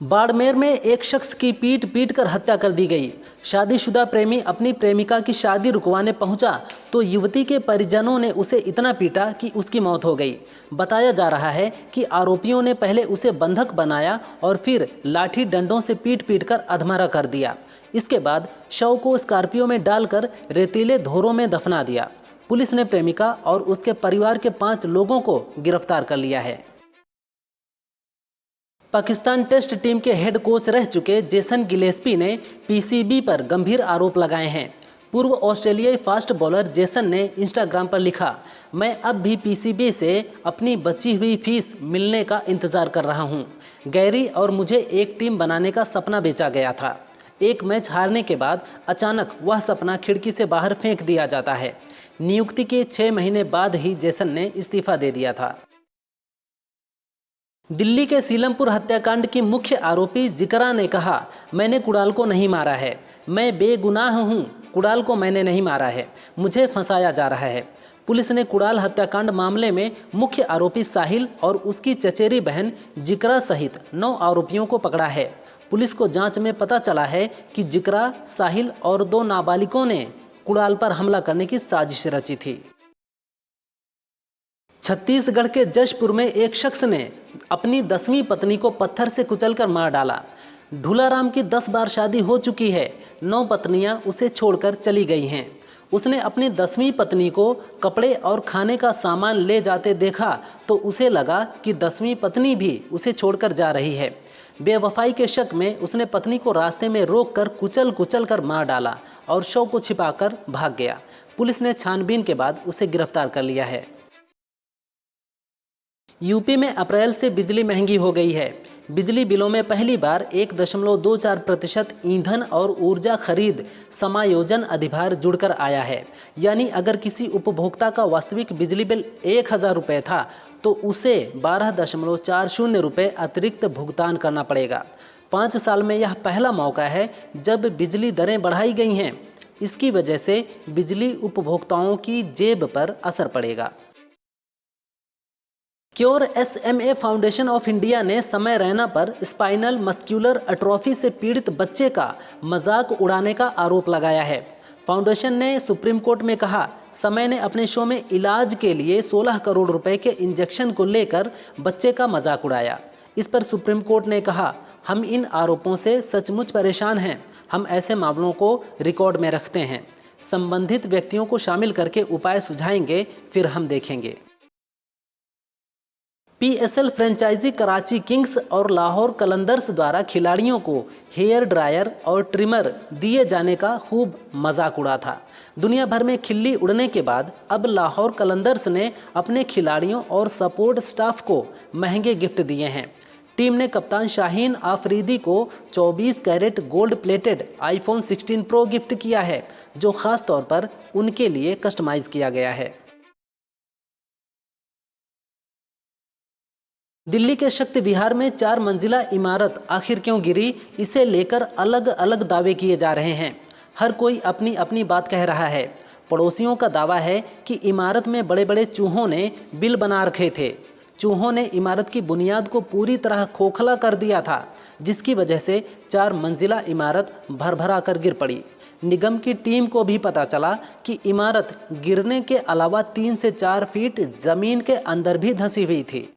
बाड़मेर में एक शख्स की पीट पीट कर हत्या कर दी गई। शादीशुदा प्रेमी अपनी प्रेमिका की शादी रुकवाने पहुंचा तो युवती के परिजनों ने उसे इतना पीटा कि उसकी मौत हो गई। बताया जा रहा है कि आरोपियों ने पहले उसे बंधक बनाया और फिर लाठी डंडों से पीट पीट कर अधमरा कर दिया। इसके बाद शव को स्कॉर्पियो में डालकर रेतीले धोरों में दफना दिया। पुलिस ने प्रेमिका और उसके परिवार के 5 लोगों को गिरफ्तार कर लिया है। पाकिस्तान टेस्ट टीम के हेड कोच रह चुके जेसन गिलेस्पी ने पीसीबी पर गंभीर आरोप लगाए हैं। पूर्व ऑस्ट्रेलियाई फास्ट बॉलर जेसन ने इंस्टाग्राम पर लिखा, मैं अब भी पीसीबी से अपनी बची हुई फीस मिलने का इंतज़ार कर रहा हूं। गैरी और मुझे एक टीम बनाने का सपना बेचा गया था। एक मैच हारने के बाद अचानक वह सपना खिड़की से बाहर फेंक दिया जाता है। नियुक्ति के 6 महीने बाद ही जेसन ने इस्तीफा दे दिया था। दिल्ली के सीलमपुर हत्याकांड की मुख्य आरोपी जिकरा ने कहा, मैंने कुणाल को नहीं मारा है, मैं बेगुनाह हूं, कुणाल को मैंने नहीं मारा है, मुझे फंसाया जा रहा है। पुलिस ने कुणाल हत्याकांड मामले में मुख्य आरोपी साहिल और उसकी चचेरी बहन जिकरा सहित 9 आरोपियों को पकड़ा है। पुलिस को जांच में पता चला है कि जिकरा, साहिल और 2 नाबालिगों ने कुणाल पर हमला करने की साजिश रची थी। छत्तीसगढ़ के जशपुर में एक शख्स ने अपनी 10वीं पत्नी को पत्थर से कुचलकर मार डाला। ढूलाराम की 10 बार शादी हो चुकी है, 9 पत्नियां उसे छोड़कर चली गई हैं। उसने अपनी 10वीं पत्नी को कपड़े और खाने का सामान ले जाते देखा तो उसे लगा कि 10वीं पत्नी भी उसे छोड़कर जा रही है। बेवफाई के शक में उसने पत्नी को रास्ते में रोककर कुचल कर मार डाला और शव को छिपाकर भाग गया। पुलिस ने छानबीन के बाद उसे गिरफ्तार कर लिया है। यूपी में अप्रैल से बिजली महंगी हो गई है। बिजली बिलों में पहली बार 1.24% ईंधन और ऊर्जा खरीद समायोजन अधिभार जुड़कर आया है। यानी अगर किसी उपभोक्ता का वास्तविक बिजली बिल 1000 रुपये था तो उसे 12.40 रुपये अतिरिक्त भुगतान करना पड़ेगा। 5 साल में यह पहला मौका है जब बिजली दरें बढ़ाई गई हैं। इसकी वजह से बिजली उपभोक्ताओं की जेब पर असर पड़ेगा। Cure SMA foundation of India ने समय रैना पर स्पाइनल मस्कुलर एट्रोफी से पीड़ित बच्चे का मजाक उड़ाने का आरोप लगाया है। फाउंडेशन ने सुप्रीम कोर्ट में कहा, समय ने अपने शो में इलाज के लिए 16 करोड़ रुपए के इंजेक्शन को लेकर बच्चे का मजाक उड़ाया। इस पर सुप्रीम कोर्ट ने कहा, हम इन आरोपों से सचमुच परेशान हैं। हम ऐसे मामलों को रिकॉर्ड में रखते हैं। संबंधित व्यक्तियों को शामिल करके उपाय सुझाएंगे, फिर हम देखेंगे। PSL फ्रेंचाइजी कराची किंग्स और लाहौर कलंदर्स द्वारा खिलाड़ियों को हेयर ड्रायर और ट्रिमर दिए जाने का खूब मजाक उड़ा था। दुनिया भर में खिल्ली उड़ने के बाद अब लाहौर कलंदर्स ने अपने खिलाड़ियों और सपोर्ट स्टाफ को महंगे गिफ्ट दिए हैं। टीम ने कप्तान शाहीन आफरीदी को 24 carat gold plated iPhone 16 Pro gift किया है, जो खास तौर पर उनके लिए कस्टमाइज किया गया है। दिल्ली के शक्ति विहार में 4 मंजिला इमारत आखिर क्यों गिरी, इसे लेकर अलग अलग दावे किए जा रहे हैं। हर कोई अपनी अपनी बात कह रहा है। पड़ोसियों का दावा है कि इमारत में बड़े बड़े चूहों ने बिल बना रखे थे। चूहों ने इमारत की बुनियाद को पूरी तरह खोखला कर दिया था, जिसकी वजह से 4 मंजिला इमारत भरभरा कर गिर पड़ी। निगम की टीम को भी पता चला कि इमारत गिरने के अलावा 3 से 4 फीट जमीन के अंदर भी धंसी हुई थी।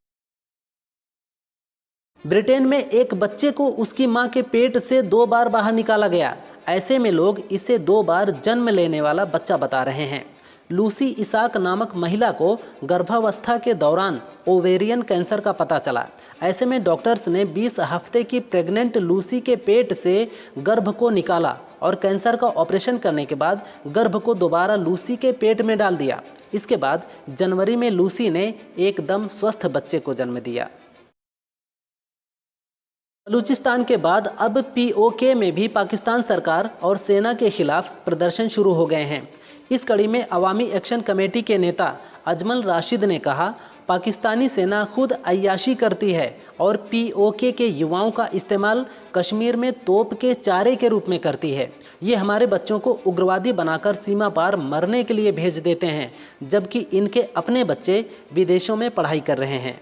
ब्रिटेन में एक बच्चे को उसकी मां के पेट से 2 बार बाहर निकाला गया। ऐसे में लोग इसे 2 बार जन्म लेने वाला बच्चा बता रहे हैं। लूसी इसाक नामक महिला को गर्भावस्था के दौरान ओवेरियन कैंसर का पता चला। ऐसे में डॉक्टर्स ने 20 हफ्ते की प्रेग्नेंट लूसी के पेट से गर्भ को निकाला और कैंसर का ऑपरेशन करने के बाद गर्भ को दोबारा लूसी के पेट में डाल दिया। इसके बाद जनवरी में लूसी ने एकदम स्वस्थ बच्चे को जन्म दिया। बलूचिस्तान के बाद अब POK में भी पाकिस्तान सरकार और सेना के खिलाफ प्रदर्शन शुरू हो गए हैं। इस कड़ी में अवामी एक्शन कमेटी के नेता अजमल राशिद ने कहा, पाकिस्तानी सेना खुद अय्याशी करती है और POK के युवाओं का इस्तेमाल कश्मीर में तोप के चारे के रूप में करती है। ये हमारे बच्चों को उग्रवादी बनाकर सीमा पार मरने के लिए भेज देते हैं, जबकि इनके अपने बच्चे विदेशों में पढ़ाई कर रहे हैं।